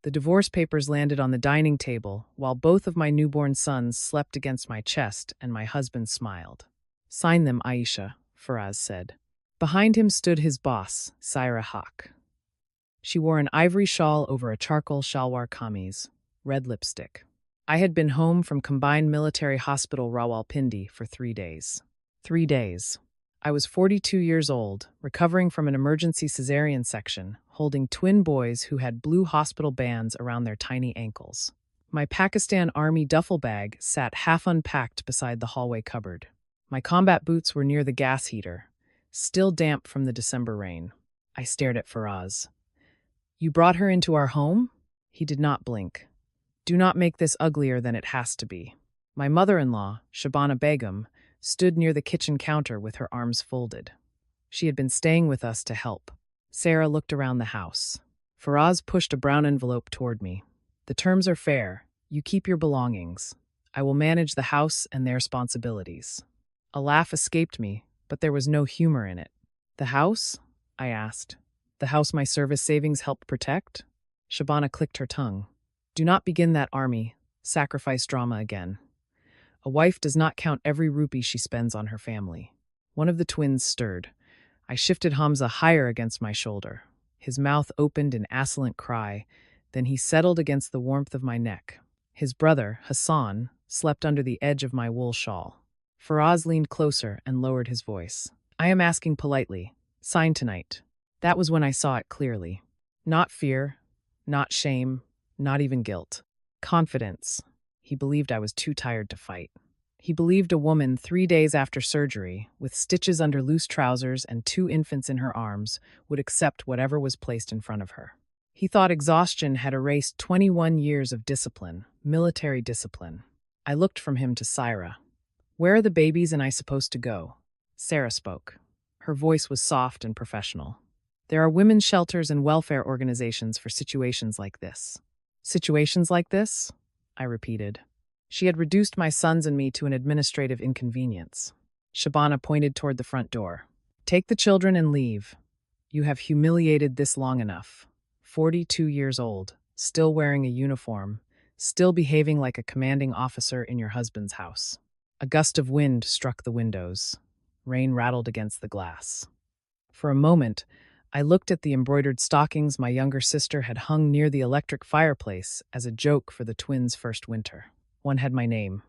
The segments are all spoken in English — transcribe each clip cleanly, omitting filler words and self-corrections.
The divorce papers landed on the dining table while both of my newborn sons slept against my chest and my husband smiled. "Sign them, Aisha," Faraz said. Behind him stood his boss, Saira Haq. She wore an ivory shawl over a charcoal shalwar kameez, red lipstick. I had been home from Combined Military Hospital Rawalpindi for 3 days. 3 days. I was 42 years old, recovering from an emergency cesarean section, holding twin boys who had blue hospital bands around their tiny ankles. My Pakistan Army duffel bag sat half unpacked beside the hallway cupboard. My combat boots were near the gas heater, still damp from the December rain. I stared at Faraz. "You brought her into our home?" He did not blink. "Do not make this uglier than it has to be." My mother-in-law, Shabana Begum, stood near the kitchen counter with her arms folded. She had been staying with us to help. Sarah looked around the house. Faraz pushed a brown envelope toward me. "The terms are fair. You keep your belongings. I will manage the house and their responsibilities." A laugh escaped me, but there was no humor in it. "The house?" I asked. "The house my service savings helped protect?" Shabana clicked her tongue. "Do not begin that army, sacrifice drama again. A wife does not count every rupee she spends on her family." One of the twins stirred. I shifted Hamza higher against my shoulder. His mouth opened in assolant cry, then he settled against the warmth of my neck. His brother, Hassan, slept under the edge of my wool shawl. Faraz leaned closer and lowered his voice. "I am asking politely. Sign tonight." That was when I saw it clearly. Not fear, not shame, not even guilt. Confidence. He believed I was too tired to fight. He believed a woman 3 days after surgery, with stitches under loose trousers and 2 infants in her arms, would accept whatever was placed in front of her. He thought exhaustion had erased 21 years of discipline, military discipline. I looked from him to Saira. "Where are the babies and I supposed to go?" Sarah spoke. Her voice was soft and professional. "There are women's shelters and welfare organizations for situations like this." "Situations like this?" I repeated. She had reduced my sons and me to an administrative inconvenience. Shabana pointed toward the front door. "Take the children and leave. You have humiliated this long enough. 42 years old, still wearing a uniform, still behaving like a commanding officer in your husband's house." A gust of wind struck the windows. Rain rattled against the glass. For a moment, I looked at the embroidered stockings my younger sister had hung near the electric fireplace as a joke for the twins' first winter. One had my name.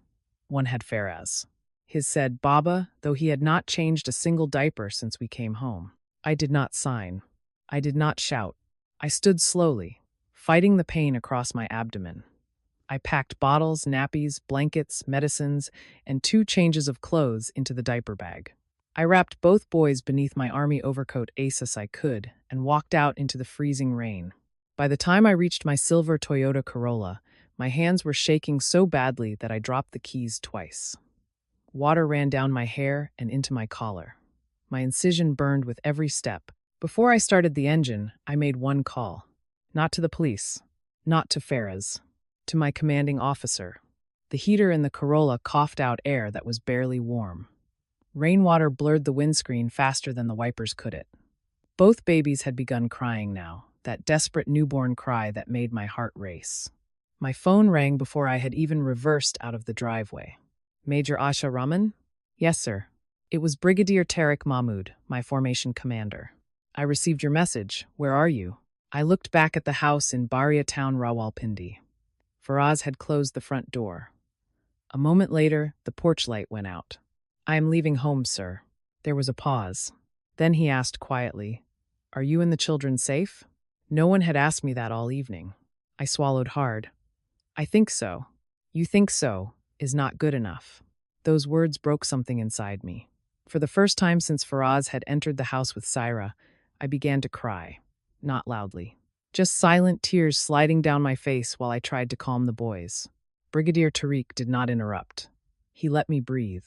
One had Faraz. His said Baba, though he had not changed a single diaper since we came home. I did not sign. I did not shout. I stood slowly, fighting the pain across my abdomen. I packed bottles, nappies, blankets, medicines, and 2 changes of clothes into the diaper bag. I wrapped both boys beneath my army overcoat as I could and walked out into the freezing rain. By the time I reached my silver Toyota Corolla, my hands were shaking so badly that I dropped the keys twice. Water ran down my hair and into my collar. My incision burned with every step. Before I started the engine, I made one call. Not to the police, not to Faraz, to my commanding officer. The heater in the Corolla coughed out air that was barely warm. Rainwater blurred the windscreen faster than the wipers could it. Both babies had begun crying now, that desperate newborn cry that made my heart race. My phone rang before I had even reversed out of the driveway. "Major Asha Raman?" "Yes, sir." It was Brigadier Tariq Mahmoud, my formation commander. "I received your message. Where are you?" I looked back at the house in Baria town, Rawalpindi. Faraz had closed the front door. A moment later, the porch light went out. "I am leaving home, sir." There was a pause. Then he asked quietly, "Are you and the children safe?" No one had asked me that all evening. I swallowed hard. "I think so. You think so is not good enough." Those words broke something inside me. For the first time since Faraz had entered the house with Saira, I began to cry. Not loudly. Just silent tears sliding down my face while I tried to calm the boys. Brigadier Tariq did not interrupt. He let me breathe.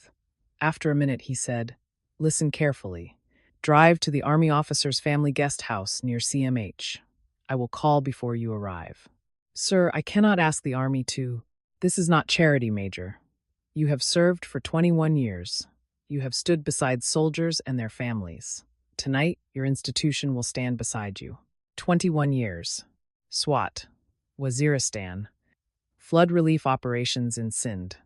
After a minute, he said, "Listen carefully. Drive to the Army officer's family guest house near CMH. I will call before you arrive." "Sir, I cannot ask the Army to—" "This is not charity, Major. You have served for 21 years. You have stood beside soldiers and their families. Tonight, your institution will stand beside you. 21 years. SWAT. Waziristan. Flood relief operations in Sindh.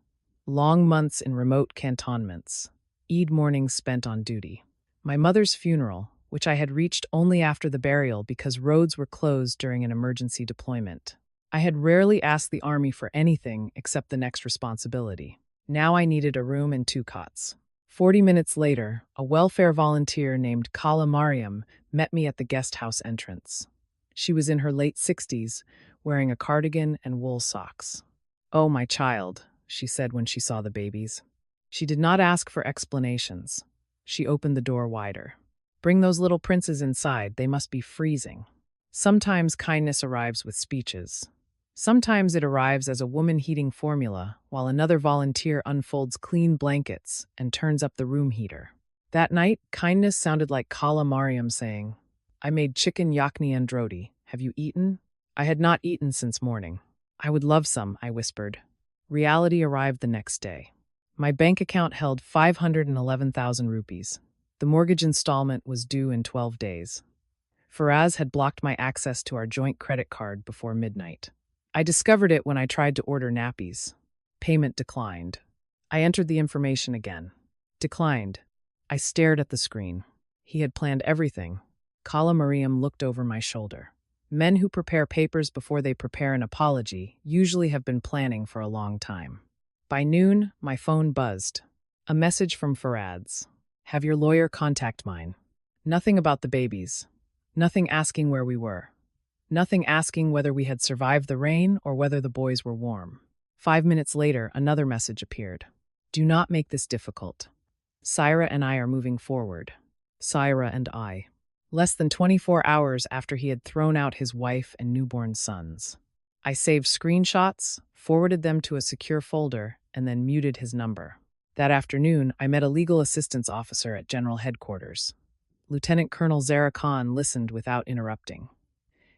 Long months in remote cantonments. Eid mornings spent on duty. My mother's funeral, which I had reached only after the burial because roads were closed during an emergency deployment. I had rarely asked the army for anything except the next responsibility. Now I needed a room and 2 cots. 40 minutes later, a welfare volunteer named Kala Mariam met me at the guest house entrance. She was in her late 60s, wearing a cardigan and wool socks. "Oh, my child," she said when she saw the babies. She did not ask for explanations. She opened the door wider. "Bring those little princes inside, they must be freezing." Sometimes kindness arrives with speeches. Sometimes it arrives as a woman heating formula, while another volunteer unfolds clean blankets and turns up the room heater. That night, kindness sounded like Kala Mariam saying, "I made chicken yakni and roti. Have you eaten?" I had not eaten since morning. "I would love some," I whispered. Reality arrived the next day. My bank account held 511,000 rupees. The mortgage installment was due in 12 days. Faraz had blocked my access to our joint credit card before midnight. I discovered it when I tried to order nappies. Payment declined. I entered the information again. Declined. I stared at the screen. He had planned everything. Kala Mariam looked over my shoulder. Men who prepare papers before they prepare an apology usually have been planning for a long time. By noon, my phone buzzed. A message from Faraz. "Have your lawyer contact mine." Nothing about the babies. Nothing asking where we were. Nothing asking whether we had survived the rain or whether the boys were warm. 5 minutes later, another message appeared. "Do not make this difficult. Syra and I are moving forward." Syra and I. Less than 24 hours after he had thrown out his wife and newborn sons. I saved screenshots, forwarded them to a secure folder, and then muted his number. That afternoon, I met a legal assistance officer at General Headquarters. Lieutenant Colonel Zara Khan listened without interrupting.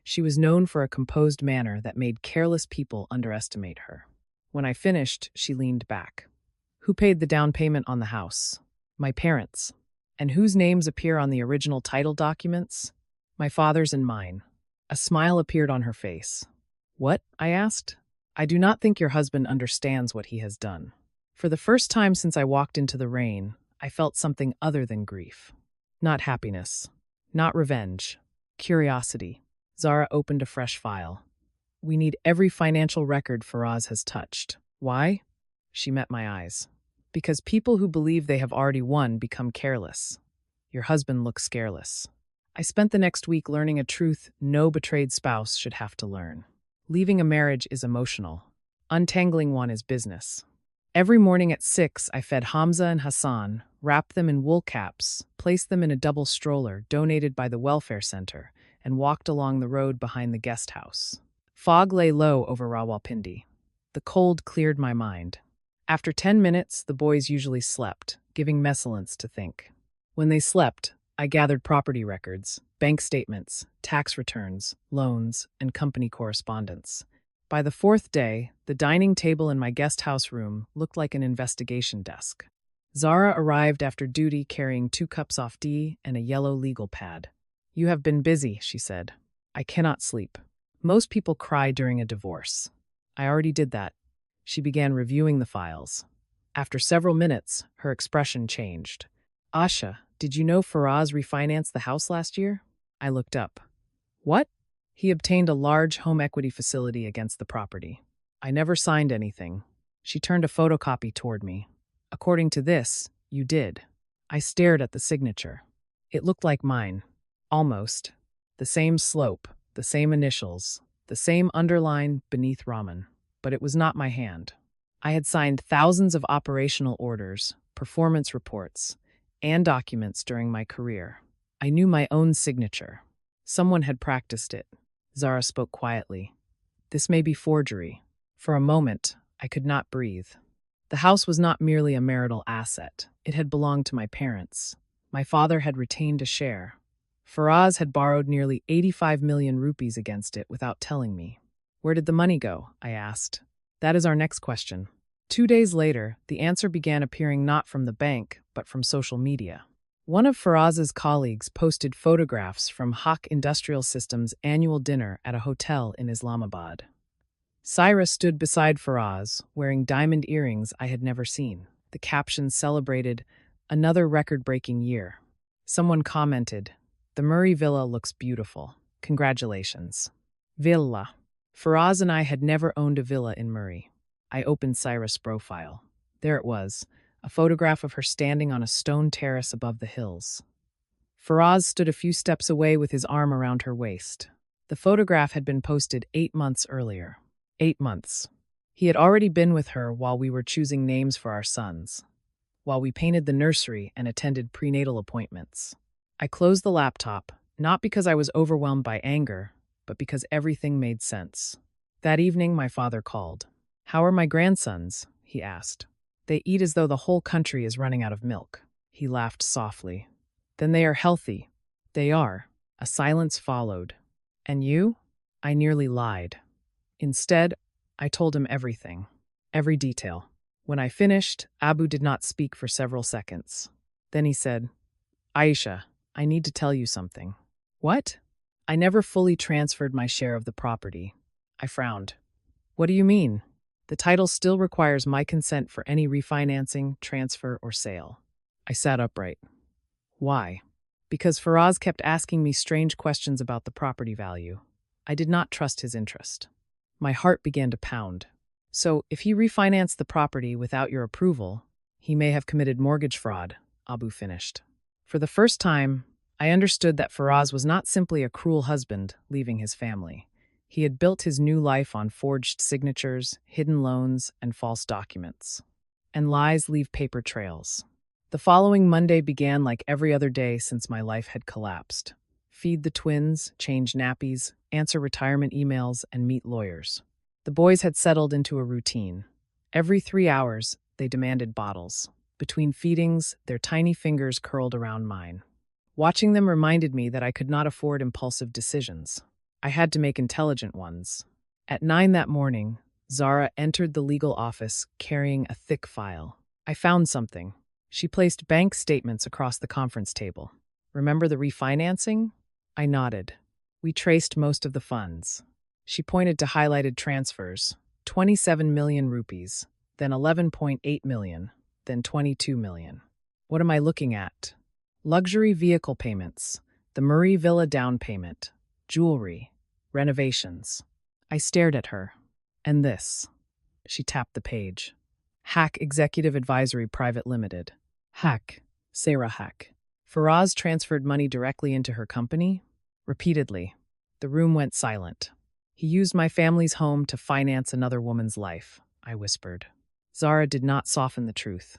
She was known for a composed manner that made careless people underestimate her. When I finished, she leaned back. "Who paid the down payment on the house?" "My parents." "And whose names appear on the original title documents?" "My father's and mine." A smile appeared on her face. "What?" I asked. "I do not think your husband understands what he has done." For the first time since I walked into the rain, I felt something other than grief. Not happiness. Not revenge. Curiosity. Zara opened a fresh file. "We need every financial record Faraz has touched." "Why?" She met my eyes. "Because people who believe they have already won become careless. Your husband looks careless." I spent the next week learning a truth no betrayed spouse should have to learn. Leaving a marriage is emotional. Untangling one is business. Every morning at 6, I fed Hamza and Hassan, wrapped them in wool caps, placed them in a double stroller donated by the welfare center, and walked along the road behind the guest house. Fog lay low over Rawalpindi. The cold cleared my mind. After 10 minutes, the boys usually slept, giving me silence to think. When they slept, I gathered property records, bank statements, tax returns, loans, and company correspondence. By the 4th day, the dining table in my guest house room looked like an investigation desk. Zara arrived after duty carrying 2 cups of tea and a yellow legal pad. "You have been busy," she said. "I cannot sleep." Most people cry during a divorce. I already did that. She began reviewing the files. After several minutes, her expression changed. "Asha, did you know Faraz refinanced the house last year?" I looked up. "What?" "He obtained a large home equity facility against the property." "I never signed anything." She turned a photocopy toward me. "According to this, you did." I stared at the signature. It looked like mine. Almost. The same slope, the same initials, the same underline beneath Raman. But it was not my hand. I had signed thousands of operational orders, performance reports, and documents during my career. I knew my own signature. Someone had practiced it. Zara spoke quietly. "This may be forgery." For a moment, I could not breathe. The house was not merely a marital asset. It had belonged to my parents. My father had retained a share. Faraz had borrowed nearly 85 million rupees against it without telling me. "Where did the money go?" I asked. "That is our next question." 2 days later, the answer began appearing not from the bank, but from social media. One of Faraz's colleagues posted photographs from Hawk Industrial Systems' annual dinner at a hotel in Islamabad. Syra stood beside Faraz, wearing diamond earrings I had never seen. The caption celebrated another record-breaking year. Someone commented, "The Murray Villa looks beautiful. Congratulations." Villa. Faraz and I had never owned a villa in Murray. I opened Syra's profile. There it was, a photograph of her standing on a stone terrace above the hills. Faraz stood a few steps away with his arm around her waist. The photograph had been posted 8 months earlier. 8 months. He had already been with her while we were choosing names for our sons, while we painted the nursery and attended prenatal appointments. I closed the laptop, not because I was overwhelmed by anger, but because everything made sense. That evening, my father called. "How are my grandsons?" he asked. "They eat as though the whole country is running out of milk." He laughed softly. "Then they are healthy." "They are." A silence followed. "And you?" I nearly lied. Instead, I told him everything. Every detail. When I finished, Abu did not speak for several seconds. Then he said, "Aisha, I need to tell you something." "What?" "I never fully transferred my share of the property." I frowned. "What do you mean?" "The title still requires my consent for any refinancing, transfer, or sale." I sat upright. "Why?" "Because Faraz kept asking me strange questions about the property value. I did not trust his interest." My heart began to pound. "So, if he refinanced the property without your approval, he may have committed mortgage fraud," Abu finished. For the first time, I understood that Faraz was not simply a cruel husband leaving his family. He had built his new life on forged signatures, hidden loans, and false documents. And lies leave paper trails. The following Monday began like every other day since my life had collapsed. Feed the twins, change nappies, answer retirement emails, and meet lawyers. The boys had settled into a routine. Every 3 hours, they demanded bottles. Between feedings, their tiny fingers curled around mine. Watching them reminded me that I could not afford impulsive decisions. I had to make intelligent ones. At 9 that morning, Zara entered the legal office carrying a thick file. I found something. She placed bank statements across the conference table. "Remember the refinancing?" I nodded. "We traced most of the funds." She pointed to highlighted transfers, 27 million rupees, then 11.8 million, then 22 million. "What am I looking at?" "Luxury vehicle payments, the Murray Villa down payment, jewelry, renovations." I stared at her. "And this?" She tapped the page. "Hack Executive Advisory Private Limited." Hack. Sarah Hack. Faraz transferred money directly into her company? Repeatedly. The room went silent. "He used my family's home to finance another woman's life," I whispered. Zara did not soften the truth.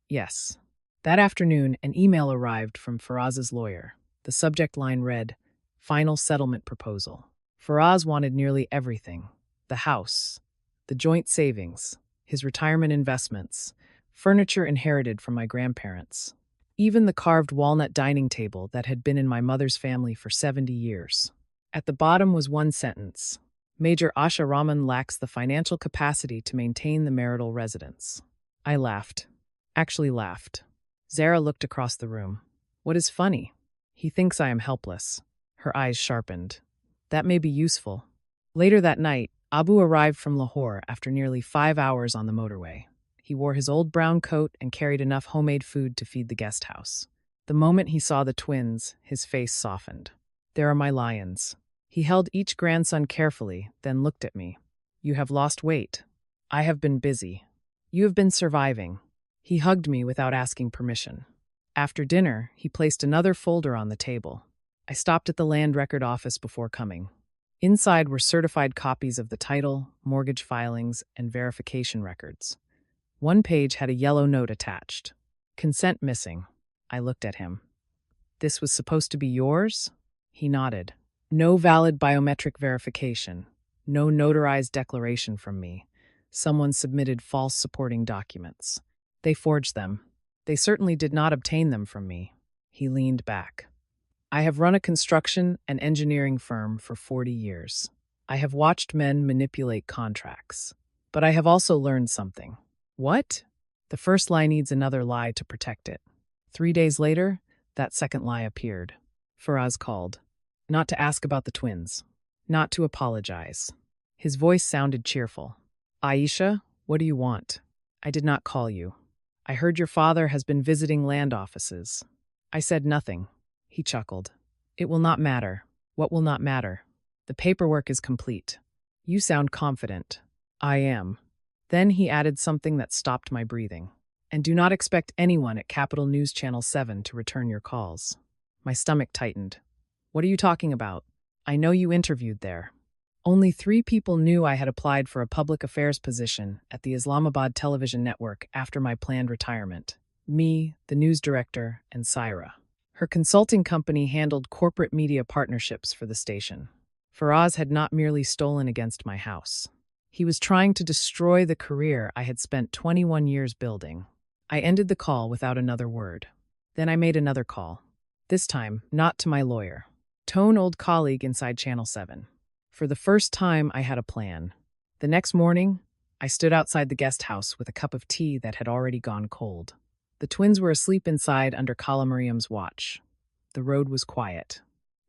"Yes." That afternoon, an email arrived from Faraz's lawyer. The subject line read, "Final settlement proposal." Faraz wanted nearly everything. The house, the joint savings, his retirement investments, furniture inherited from my grandparents, even the carved walnut dining table that had been in my mother's family for 70 years. At the bottom was one sentence: "Major Asha Raman lacks the financial capacity to maintain the marital residence." I laughed. Actually laughed. Zara looked across the room. "What is funny?" "He thinks I am helpless." Her eyes sharpened. "That may be useful." Later that night, Abu arrived from Lahore after nearly 5 hours on the motorway. He wore his old brown coat and carried enough homemade food to feed the guest house. The moment he saw the twins, his face softened. "There are my lions." He held each grandson carefully, then looked at me. "You have lost weight." "I have been busy." "You have been surviving." He hugged me without asking permission. After dinner, he placed another folder on the table. I stopped at the land record office before coming. Inside were certified copies of the title, mortgage filings, and verification records. One page had a yellow note attached. "Consent missing." I looked at him. "This was supposed to be yours?" He nodded. "No valid biometric verification. No notarized declaration from me. Someone submitted false supporting documents. They forged them. They certainly did not obtain them from me." He leaned back. "I have run a construction and engineering firm for 40 years. I have watched men manipulate contracts. But I have also learned something." "What?" "The first lie needs another lie to protect it." 3 days later, that second lie appeared. Faraz called. Not to ask about the twins. Not to apologize. His voice sounded cheerful. Aisha, what do you want? I did not call you. I heard your father has been visiting land offices. I said nothing. He chuckled. It will not matter. What will not matter? The paperwork is complete. You sound confident. I am. Then he added something that stopped my breathing. And do not expect anyone at Capital News Channel 7 to return your calls. My stomach tightened. What are you talking about? I know you interviewed there. Only 3 people knew I had applied for a public affairs position at the Islamabad television network after my planned retirement. Me, the news director, and Saira. Her consulting company handled corporate media partnerships for the station. Faraz had not merely stolen against my house. He was trying to destroy the career I had spent 21 years building. I ended the call without another word. Then I made another call. This time, not to my lawyer. Tone, old colleague inside Channel 7. For the first time, I had a plan. The next morning, I stood outside the guest house with a cup of tea that had already gone cold. The twins were asleep inside under Khala Mariam's watch. The road was quiet.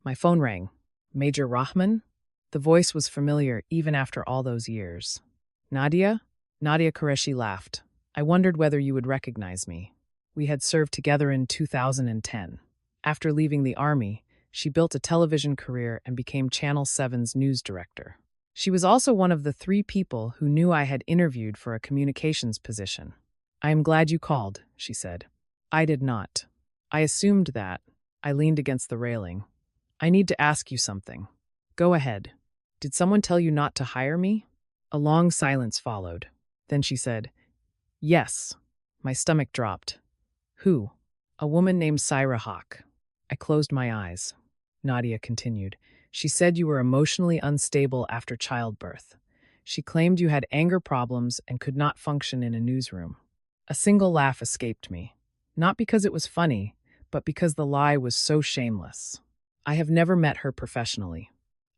My phone rang. Major Rahman? The voice was familiar even after all those years. Nadia? Nadia Qureshi laughed. I wondered whether you would recognize me. We had served together in 2010. After leaving the army, she built a television career and became Channel 7's news director. She was also one of the 3 people who knew I had interviewed for a communications position. I am glad you called, she said. I did not. I assumed that. I leaned against the railing. I need to ask you something. Go ahead. Did someone tell you not to hire me? A long silence followed. Then she said, Yes. My stomach dropped. Who? A woman named Saira Haq. I closed my eyes. Nadia continued. She said you were emotionally unstable after childbirth. She claimed you had anger problems and could not function in a newsroom. A single laugh escaped me. Not because it was funny, but because the lie was so shameless. I have never met her professionally.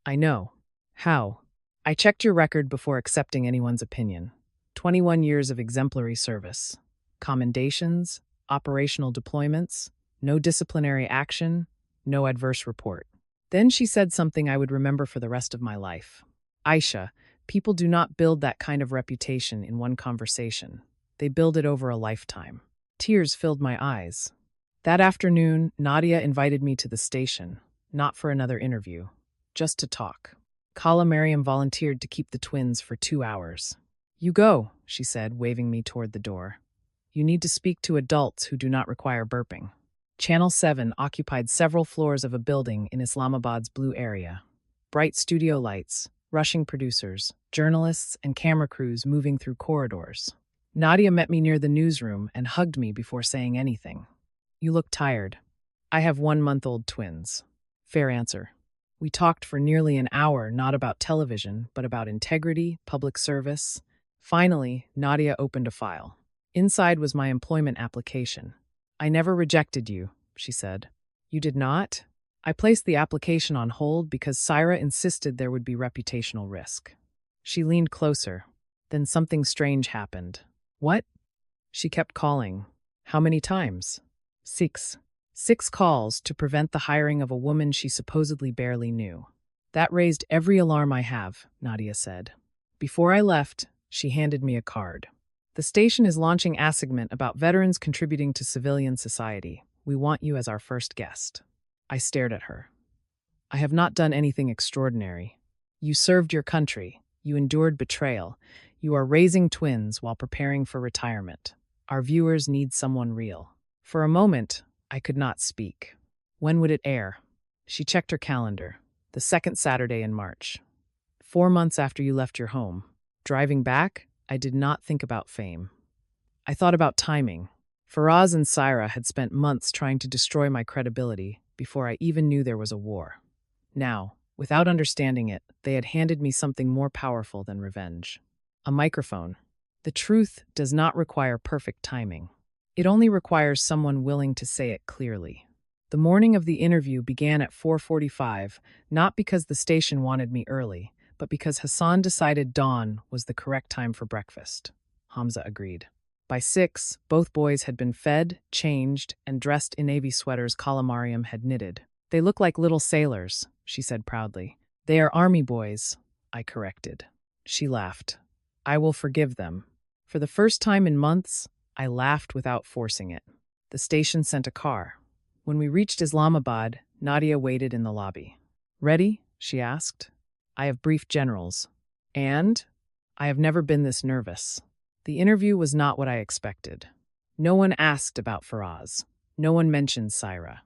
I know. How? I checked your record before accepting anyone's opinion. 21 years of exemplary service. Commendations, operational deployments, no disciplinary action, no adverse report. Then she said something I would remember for the rest of my life. Aisha, people do not build that kind of reputation in one conversation. They build it over a lifetime. Tears filled my eyes. That afternoon, Nadia invited me to the station, not for another interview, just to talk. Khala Mariam volunteered to keep the twins for 2 hours. You go, she said, waving me toward the door. You need to speak to adults who do not require burping. Channel 7 occupied several floors of a building in Islamabad's Blue area. Bright studio lights, rushing producers, journalists, and camera crews moving through corridors. Nadia met me near the newsroom and hugged me before saying anything. You look tired. I have 1-month-old twins. Fair answer. We talked for nearly an hour, not about television, but about integrity, public service. Finally, Nadia opened a file. Inside was my employment application. I never rejected you, she said. You did not? I placed the application on hold because Saira insisted there would be reputational risk. She leaned closer. Then something strange happened. What? She kept calling. How many times? 6. 6 calls to prevent the hiring of a woman she supposedly barely knew. That raised every alarm I have, Nadia said. Before I left, she handed me a card. The station is launching a segment about veterans contributing to civilian society. We want you as our first guest. I stared at her. I have not done anything extraordinary. You served your country. You endured betrayal. You are raising twins while preparing for retirement. Our viewers need someone real. For a moment, I could not speak. When would it air? She checked her calendar. The 2nd Saturday in March. 4 months after you left your home. Driving back, I did not think about fame. I thought about timing. Faraz and Saira had spent months trying to destroy my credibility before I even knew there was a war. Now, without understanding it, they had handed me something more powerful than revenge. A microphone. The truth does not require perfect timing. It only requires someone willing to say it clearly. The morning of the interview began at 4:45, not because the station wanted me early, but because Hassan decided dawn was the correct time for breakfast. Hamza agreed. By 6, both boys had been fed, changed, and dressed in navy sweaters Khala Mariam had knitted. They look like little sailors, she said proudly. They are army boys, I corrected. She laughed. I will forgive them. For the first time in months, I laughed without forcing it. The station sent a car. When we reached Islamabad, Nadia waited in the lobby. Ready? She asked. I have briefed generals. And? I have never been this nervous. The interview was not what I expected. No one asked about Faraz. No one mentioned Syra.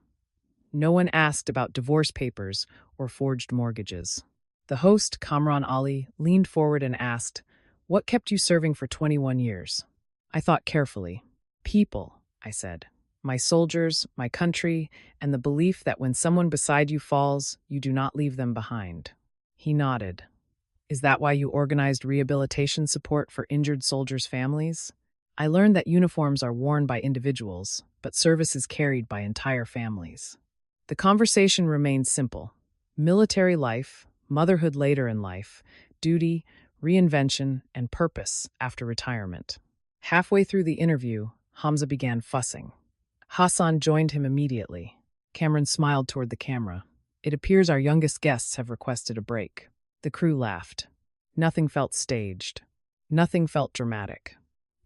No one asked about divorce papers or forged mortgages. The host, Kamran Ali, leaned forward and asked, "What kept you serving for 21 years?" I thought carefully. People, I said. My soldiers, my country, and the belief that when someone beside you falls, you do not leave them behind. He nodded. Is that why you organized rehabilitation support for injured soldiers' families? I learned that uniforms are worn by individuals, but service is carried by entire families. The conversation remained simple. Military life, motherhood later in life, duty, reinvention, and purpose after retirement. Halfway through the interview, Hamza began fussing. Hassan joined him immediately. Cameron smiled toward the camera. It appears our youngest guests have requested a break. The crew laughed. Nothing felt staged. Nothing felt dramatic.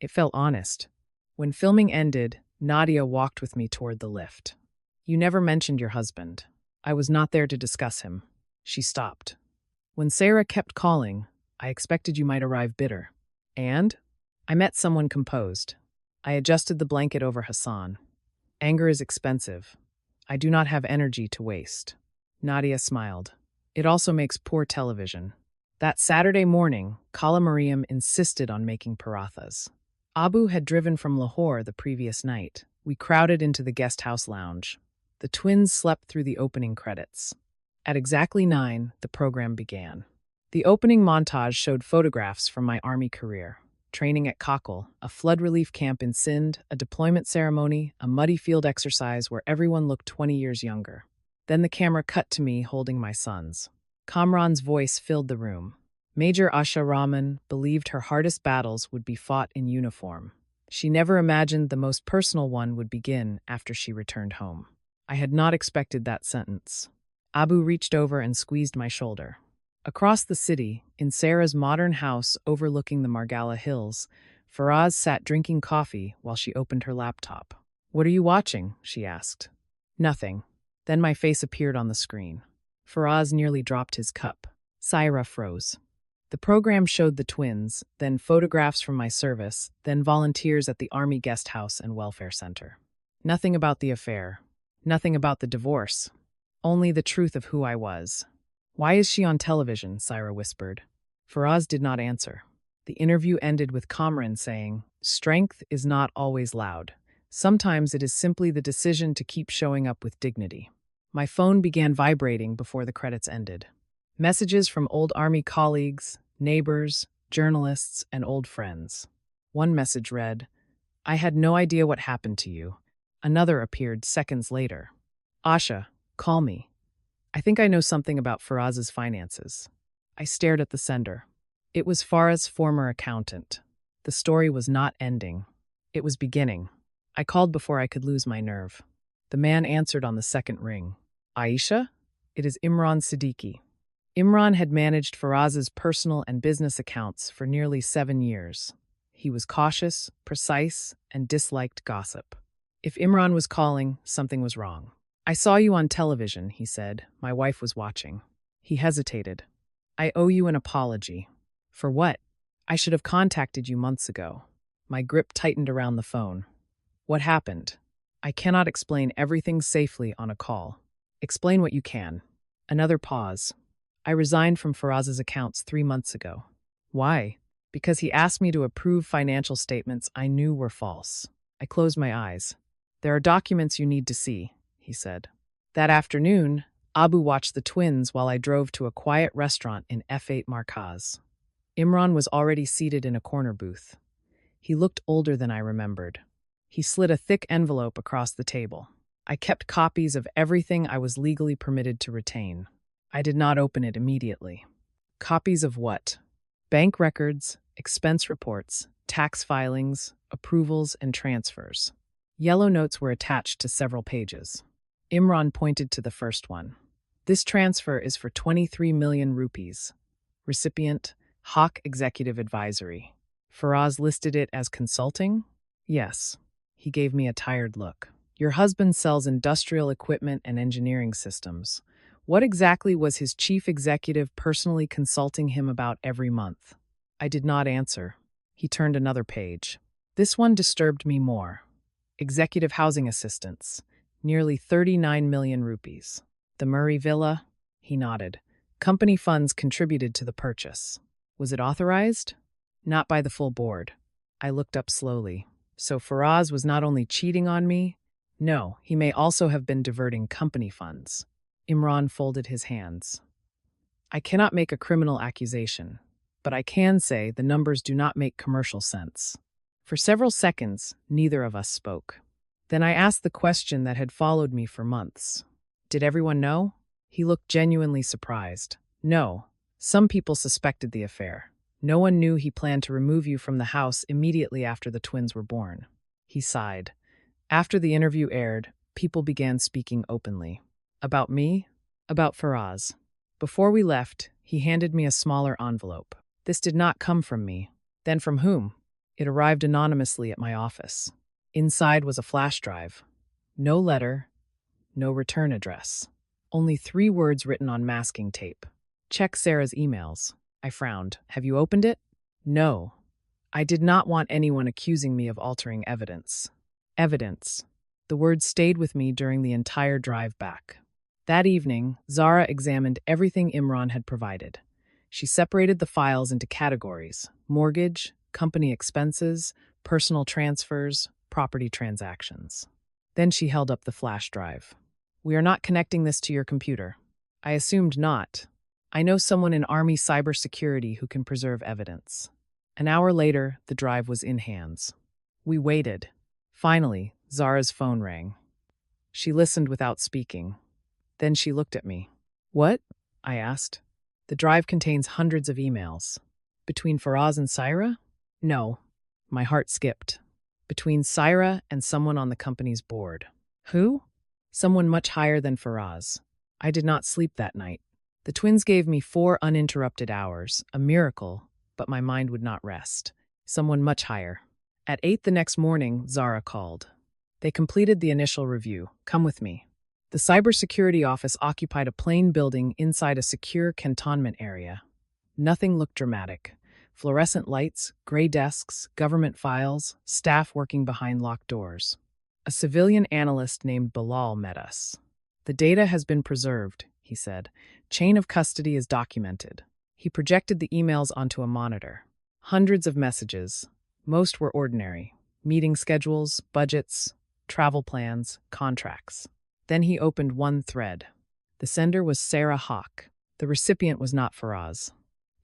It felt honest. When filming ended, Nadia walked with me toward the lift. You never mentioned your husband. I was not there to discuss him. She stopped. When Sarah kept calling, I expected you might arrive bitter. And? I met someone composed. I adjusted the blanket over Hassan. Anger is expensive. I do not have energy to waste. Nadia smiled. It also makes poor television. That Saturday morning, Kala Mariam insisted on making parathas. Abu had driven from Lahore the previous night. We crowded into the guest house lounge. The twins slept through the opening credits. At exactly 9, the program began. The opening montage showed photographs from my army career. Training at Kakal, a flood relief camp in Sindh, a deployment ceremony, a muddy field exercise where everyone looked 20 years younger. Then the camera cut to me holding my sons. Kamran's voice filled the room. Major Asha Rahman believed her hardest battles would be fought in uniform. She never imagined the most personal one would begin after she returned home. I had not expected that sentence. Abu reached over and squeezed my shoulder. Across the city, in Sarah's modern house overlooking the Margala Hills, Faraz sat drinking coffee while she opened her laptop. What are you watching? She asked. Nothing. Then my face appeared on the screen. Faraz nearly dropped his cup. Syra froze. The program showed the twins, then photographs from my service, then volunteers at the Army Guest House and Welfare Center. Nothing about the affair. Nothing about the divorce. Only the truth of who I was. Why is she on television? Syra whispered. Faraz did not answer. The interview ended with Kamran saying, "Strength is not always loud. Sometimes it is simply the decision to keep showing up with dignity." My phone began vibrating before the credits ended. Messages from old Army colleagues, neighbors, journalists, and old friends. One message read, "I had no idea what happened to you." Another appeared seconds later. "Asha, call me. I think I know something about Faraz's finances." I stared at the sender. It was Faraz's former accountant. The story was not ending. It was beginning. I called before I could lose my nerve. The man answered on the second ring. "Aisha? It is Imran Siddiqui." Imran had managed Faraz's personal and business accounts for nearly 7 years. He was cautious, precise, and disliked gossip. If Imran was calling, something was wrong. "I saw you on television," he said. "My wife was watching." He hesitated. "I owe you an apology." "For what?" "I should have contacted you months ago." My grip tightened around the phone. "What happened?" "I cannot explain everything safely on a call." "Explain what you can." Another pause. "I resigned from Faraz's accounts 3 months ago." "Why?" "Because he asked me to approve financial statements I knew were false." I closed my eyes. "There are documents you need to see," he said. That afternoon, Abu watched the twins while I drove to a quiet restaurant in F8 Markaz. Imran was already seated in a corner booth. He looked older than I remembered. He slid a thick envelope across the table. I kept copies of everything I was legally permitted to retain. I did not open it immediately. Copies of what? Bank records, expense reports, tax filings, approvals, and transfers. Yellow notes were attached to several pages. Imran pointed to the first one. "This transfer is for 23 million rupees. Recipient, Hawk Executive Advisory. Faraz listed it as consulting? Yes. He gave me a tired look. Your husband sells industrial equipment and engineering systems. What exactly was his chief executive personally consulting him about every month? I did not answer. He turned another page. This one disturbed me more. Executive housing assistance. Nearly 39 million rupees. The Murray Villa? He nodded. Company funds contributed to the purchase. Was it authorized? Not by the full board. I looked up slowly. So Faraz was not only cheating on me, no, he may also have been diverting company funds. Imran folded his hands. I cannot make a criminal accusation, but I can say the numbers do not make commercial sense. For several seconds, neither of us spoke. Then I asked the question that had followed me for months. Did everyone know? He looked genuinely surprised. No. Some people suspected the affair. No one knew he planned to remove you from the house immediately after the twins were born. He sighed. After the interview aired, people began speaking openly. About me? About Faraz. Before we left, he handed me a smaller envelope. This did not come from me. Then from whom? It arrived anonymously at my office. Inside was a flash drive. No letter, no return address. Only 3 words written on masking tape. Check Sarah's emails. I frowned. Have you opened it? No. I did not want anyone accusing me of altering evidence. Evidence. The word stayed with me during the entire drive back. That evening, Zara examined everything Imran had provided. She separated the files into categories: mortgage, company expenses, personal transfers, property transactions. Then she held up the flash drive. We are not connecting this to your computer. I assumed not. I know someone in Army cybersecurity who can preserve evidence. An hour later, the drive was in hands. We waited. Finally, Zara's phone rang. She listened without speaking. Then she looked at me. What? I asked. The drive contains hundreds of emails. Between Faraz and Syra? No. My heart skipped. Between Syra and someone on the company's board. Who? Someone much higher than Faraz. I did not sleep that night. The twins gave me 4 uninterrupted hours, a miracle, but my mind would not rest. Someone much higher. At 8 the next morning, Zara called. They completed the initial review. Come with me. The cybersecurity office occupied a plain building inside a secure cantonment area. Nothing looked dramatic. Fluorescent lights, gray desks, government files, staff working behind locked doors. A civilian analyst named Bilal met us. The data has been preserved, he said. Chain of custody is documented. He projected the emails onto a monitor. Hundreds of messages. Most were ordinary. Meeting schedules, budgets, travel plans, contracts. Then he opened one thread. The sender was Sarah Hawk. The recipient was not Faraz.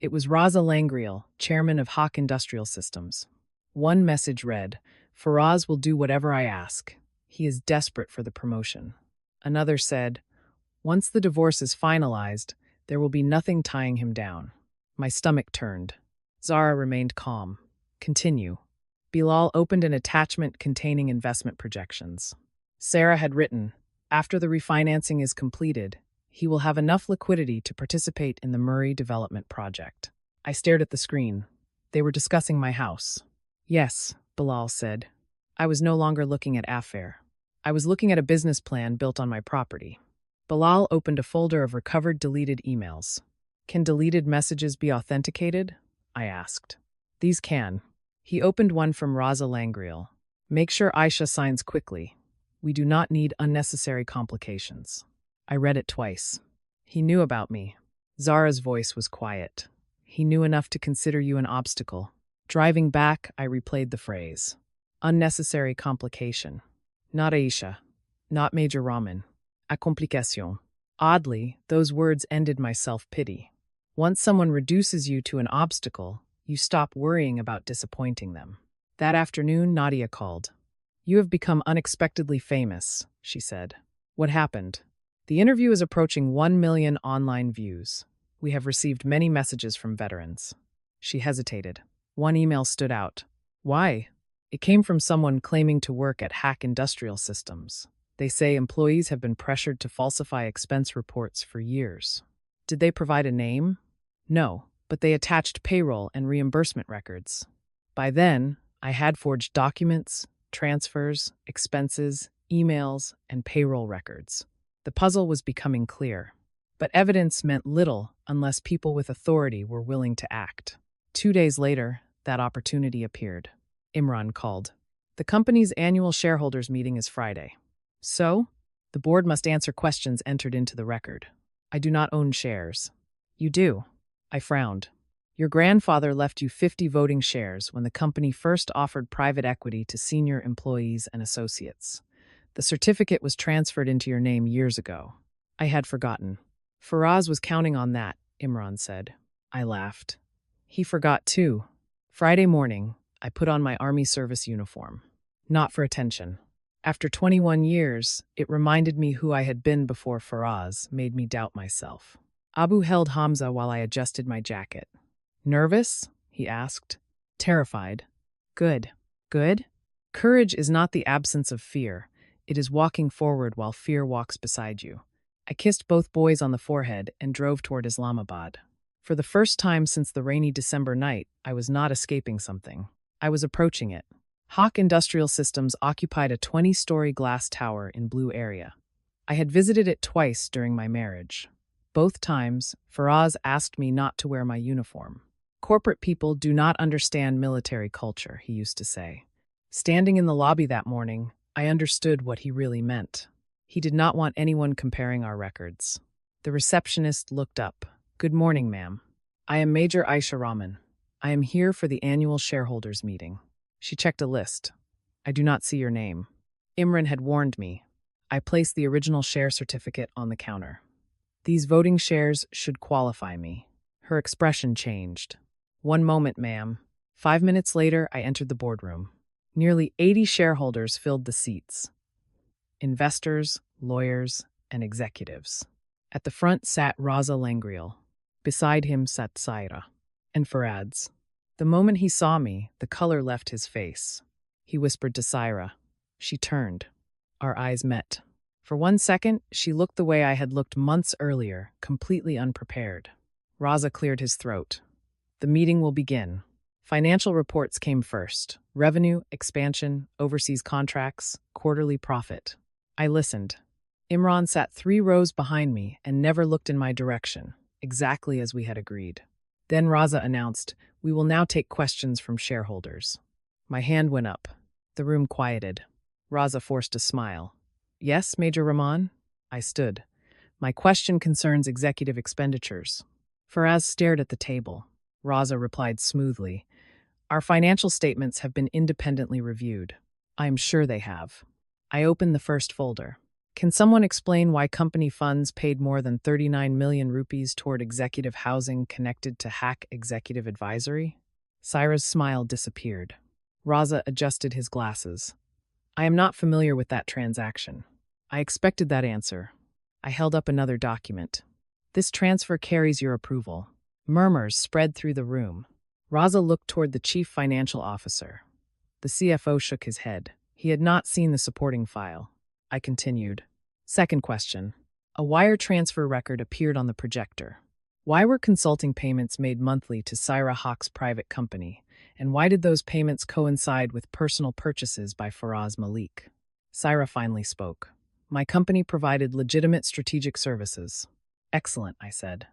It was Raza Langriel, chairman of Hawk Industrial Systems. One message read, Faraz will do whatever I ask. He is desperate for the promotion. Another said, once the divorce is finalized, there will be nothing tying him down. My stomach turned. Zara remained calm. Continue. Bilal opened an attachment containing investment projections. Sarah had written, after the refinancing is completed, he will have enough liquidity to participate in the Murray development project. I stared at the screen. They were discussing my house. Yes, Bilal said. I was no longer looking at affair. I was looking at a business plan built on my property. Bilal opened a folder of recovered deleted emails. Can deleted messages be authenticated? I asked. These can. He opened one from Raza Langriel. Make sure Aisha signs quickly. We do not need unnecessary complications. I read it twice. He knew about me. Zara's voice was quiet. He knew enough to consider you an obstacle. Driving back, I replayed the phrase. Unnecessary complication. Not Aisha. Not Major Raman. A complication. Oddly, those words ended my self-pity. Once someone reduces you to an obstacle, you stop worrying about disappointing them. That afternoon, Nadia called. You have become unexpectedly famous, she said. What happened? The interview is approaching 1 million online views. We have received many messages from veterans. She hesitated. One email stood out. Why? It came from someone claiming to work at Hack Industrial Systems. They say employees have been pressured to falsify expense reports for years. Did they provide a name? No. but they attached payroll and reimbursement records. By then, I had forged documents, transfers, expenses, emails, and payroll records. The puzzle was becoming clear. But evidence meant little unless people with authority were willing to act. 2 days later, that opportunity appeared. Imran called. The company's annual shareholders meeting is Friday. So, the board must answer questions entered into the record. I do not own shares. You do. I frowned. Your grandfather left you 50 voting shares when the company first offered private equity to senior employees and associates. The certificate was transferred into your name years ago. I had forgotten. Faraz was counting on that, Imran said. I laughed. He forgot too. Friday morning, I put on my army service uniform. Not for attention. After 21 years, it reminded me who I had been before Faraz made me doubt myself. Abu held Hamza while I adjusted my jacket. Nervous? He asked. Terrified. Good. Good? Courage is not the absence of fear. It is walking forward while fear walks beside you. I kissed both boys on the forehead and drove toward Islamabad. For the first time since the rainy December night, I was not escaping something. I was approaching it. Hawk Industrial Systems occupied a 20-story glass tower in Blue Area. I had visited it twice during my marriage. Both times, Faraz asked me not to wear my uniform. Corporate people do not understand military culture, he used to say. Standing in the lobby that morning, I understood what he really meant. He did not want anyone comparing our records. The receptionist looked up. Good morning, ma'am. I am Major Aisha Rahman. I am here for the annual shareholders meeting. She checked a list. I do not see your name. Imran had warned me. I placed the original share certificate on the counter. These voting shares should qualify me. Her expression changed. One moment, ma'am. 5 minutes later, I entered the boardroom. Nearly 80 shareholders filled the seats. Investors, lawyers, and executives. At the front sat Raza Langriel. Beside him sat Saira and Faraz. The moment he saw me, the color left his face. He whispered to Saira. She turned. Our eyes met. For 1 second, she looked the way I had looked months earlier, completely unprepared. Raza cleared his throat. The meeting will begin. Financial reports came first. Revenue, expansion, overseas contracts, quarterly profit. I listened. Imran sat 3 rows behind me and never looked in my direction, exactly as we had agreed. Then Raza announced, we will now take questions from shareholders. My hand went up. The room quieted. Raza forced a smile. Yes, Major Rahman? I stood. My question concerns executive expenditures. Faraz stared at the table. Raza replied smoothly. Our financial statements have been independently reviewed. I am sure they have. I opened the first folder. Can someone explain why company funds paid more than 39 million rupees toward executive housing connected to Hack Executive Advisory? Saira's smile disappeared. Raza adjusted his glasses. I am not familiar with that transaction. I expected that answer. I held up another document. This transfer carries your approval. Murmurs spread through the room. Raza looked toward the chief financial officer. The CFO shook his head. He had not seen the supporting file. I continued. Second question. A wire transfer record appeared on the projector. Why were consulting payments made monthly to Saira Hawk's private company, and why did those payments coincide with personal purchases by Faraz Malik? Saira finally spoke. My company provided legitimate strategic services. Excellent, I said.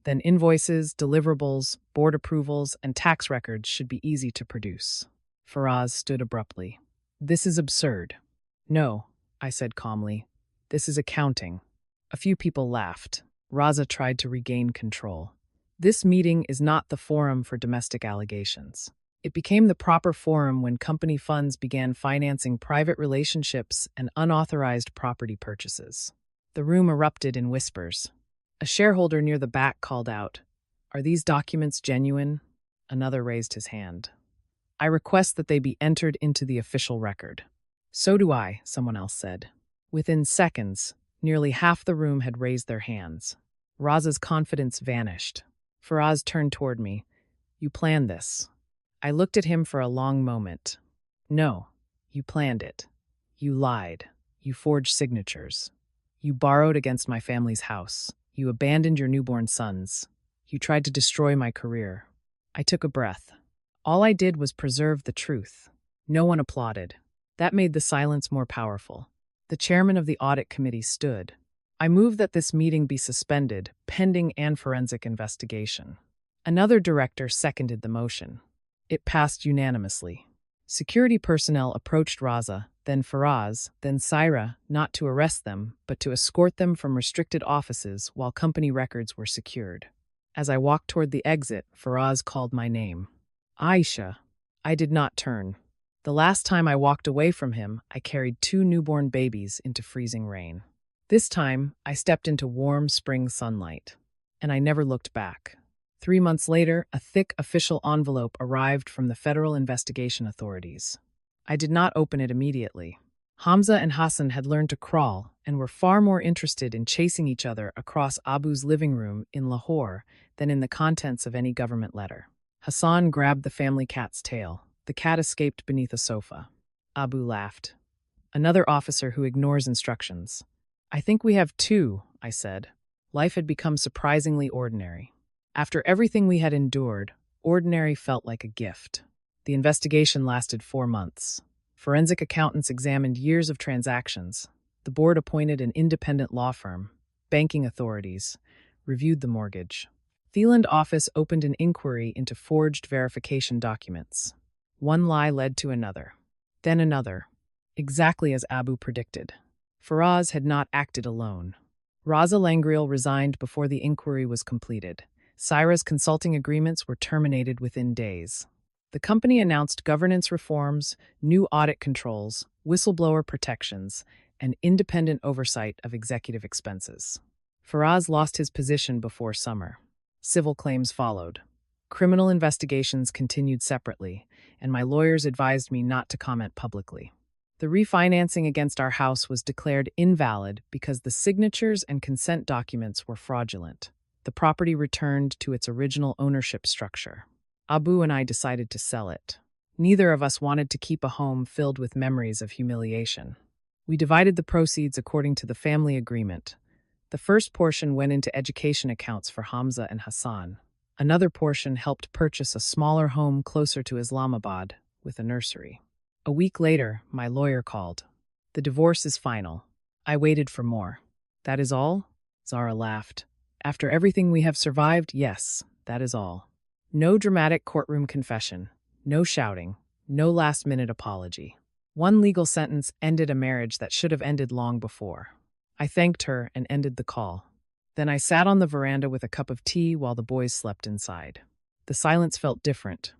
Then invoices, deliverables, board approvals, and tax records should be easy to produce. Faraz stood abruptly. This is absurd. No, I said calmly. This is accounting. A few people laughed. Raza tried to regain control. This meeting is not the forum for domestic allegations. It became the proper forum when company funds began financing private relationships and unauthorized property purchases. The room erupted in whispers. A shareholder near the back called out, Are these documents genuine? Another raised his hand. I request that they be entered into the official record. So do I, someone else said. Within seconds, nearly half the room had raised their hands. Raza's confidence vanished. Faraz turned toward me. You planned this. I looked at him for a long moment. No, you planned it. You lied. You forged signatures. You borrowed against my family's house. You abandoned your newborn sons. You tried to destroy my career. I took a breath. All I did was preserve the truth. No one applauded. That made the silence more powerful. The chairman of the audit committee stood. I move that this meeting be suspended, pending an forensic investigation. Another director seconded the motion. It passed unanimously. Security personnel approached Raza, then Faraz, then Saira, not to arrest them, but to escort them from restricted offices while company records were secured. As I walked toward the exit, Faraz called my name. Aisha. I did not turn. The last time I walked away from him, I carried 2 newborn babies into freezing rain. This time, I stepped into warm spring sunlight. And I never looked back. 3 months later, a thick official envelope arrived from the Federal Investigation Authorities. I did not open it immediately. Hamza and Hassan had learned to crawl and were far more interested in chasing each other across Abu's living room in Lahore than in the contents of any government letter. Hassan grabbed the family cat's tail. The cat escaped beneath a sofa. Abu laughed. Another officer who ignores instructions. I think we have 2, I said. Life had become surprisingly ordinary. After everything we had endured, ordinary felt like a gift. The investigation lasted 4 months. Forensic accountants examined years of transactions. The board appointed an independent law firm. Banking authorities reviewed the mortgage. Thieland office opened an inquiry into forged verification documents. One lie led to another. Then another. Exactly as Abu predicted. Faraz had not acted alone. Raza Langriel resigned before the inquiry was completed. Saira's consulting agreements were terminated within days. The company announced governance reforms, new audit controls, whistleblower protections, and independent oversight of executive expenses. Faraz lost his position before summer. Civil claims followed. Criminal investigations continued separately, and my lawyers advised me not to comment publicly. The refinancing against our house was declared invalid because the signatures and consent documents were fraudulent. The property returned to its original ownership structure. Abu and I decided to sell it. Neither of us wanted to keep a home filled with memories of humiliation. We divided the proceeds according to the family agreement. The first portion went into education accounts for Hamza and Hassan. Another portion helped purchase a smaller home closer to Islamabad with a nursery. A week later, my lawyer called. The divorce is final. I waited for more. That is all? Zara laughed. After everything we have survived, yes, that is all. No dramatic courtroom confession, no shouting, no last-minute apology. One legal sentence ended a marriage that should have ended long before. I thanked her and ended the call. Then I sat on the veranda with a cup of tea while the boys slept inside. The silence felt different,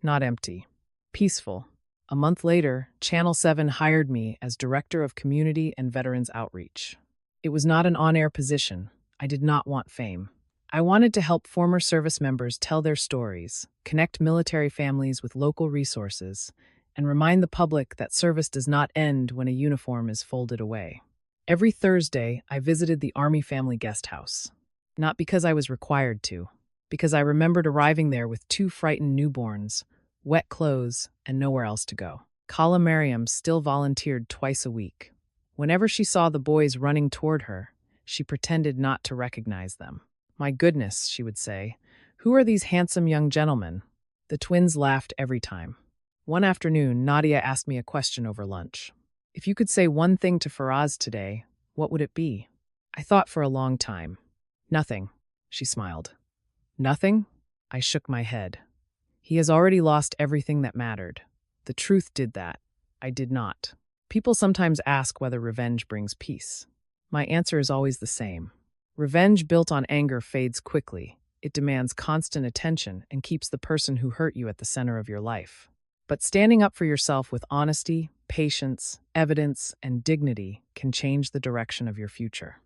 not empty, peaceful. A month later, Channel 7 hired me as Director of Community and Veterans Outreach. It was not an on-air position. I did not want fame. I wanted to help former service members tell their stories, connect military families with local resources, and remind the public that service does not end when a uniform is folded away. Every Thursday, I visited the Army family guest house. Not because I was required to, because I remembered arriving there with 2 frightened newborns, wet clothes, and nowhere else to go. Khala Mariam still volunteered twice a week. Whenever she saw the boys running toward her, she pretended not to recognize them. My goodness, she would say, who are these handsome young gentlemen? The twins laughed every time. One afternoon, Nadia asked me a question over lunch. If you could say one thing to Faraz today, what would it be? I thought for a long time. Nothing, she smiled. Nothing? I shook my head. He has already lost everything that mattered. The truth did that. I did not. People sometimes ask whether revenge brings peace. My answer is always the same. Revenge built on anger fades quickly. It demands constant attention and keeps the person who hurt you at the center of your life. But standing up for yourself with honesty, patience, evidence, and dignity can change the direction of your future.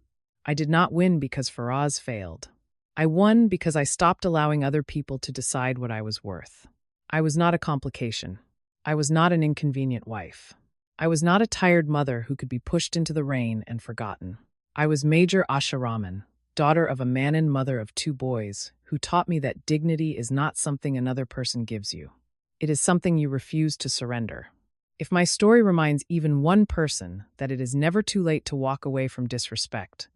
I did not win because Faraz failed. I won because I stopped allowing other people to decide what I was worth. I was not a complication. I was not an inconvenient wife. I was not a tired mother who could be pushed into the rain and forgotten. I was Major Asha Rahman, daughter of a man and mother of 2 boys, who taught me that dignity is not something another person gives you. It is something you refuse to surrender. If my story reminds even one person that it is never too late to walk away from disrespect,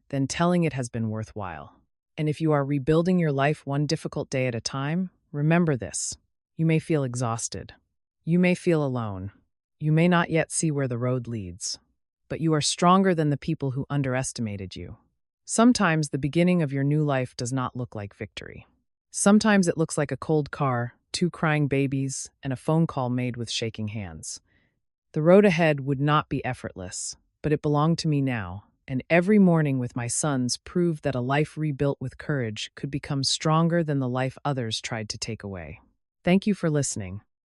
then telling it has been worthwhile. And if you are rebuilding your life one difficult day at a time, remember this. You may feel exhausted. You may feel alone. You may not yet see where the road leads. But you are stronger than the people who underestimated you. Sometimes the beginning of your new life does not look like victory. Sometimes it looks like a cold car, 2 crying babies, and a phone call made with shaking hands. The road ahead would not be effortless, but it belonged to me now, and every morning with my sons proved that a life rebuilt with courage could become stronger than the life others tried to take away. Thank you for listening.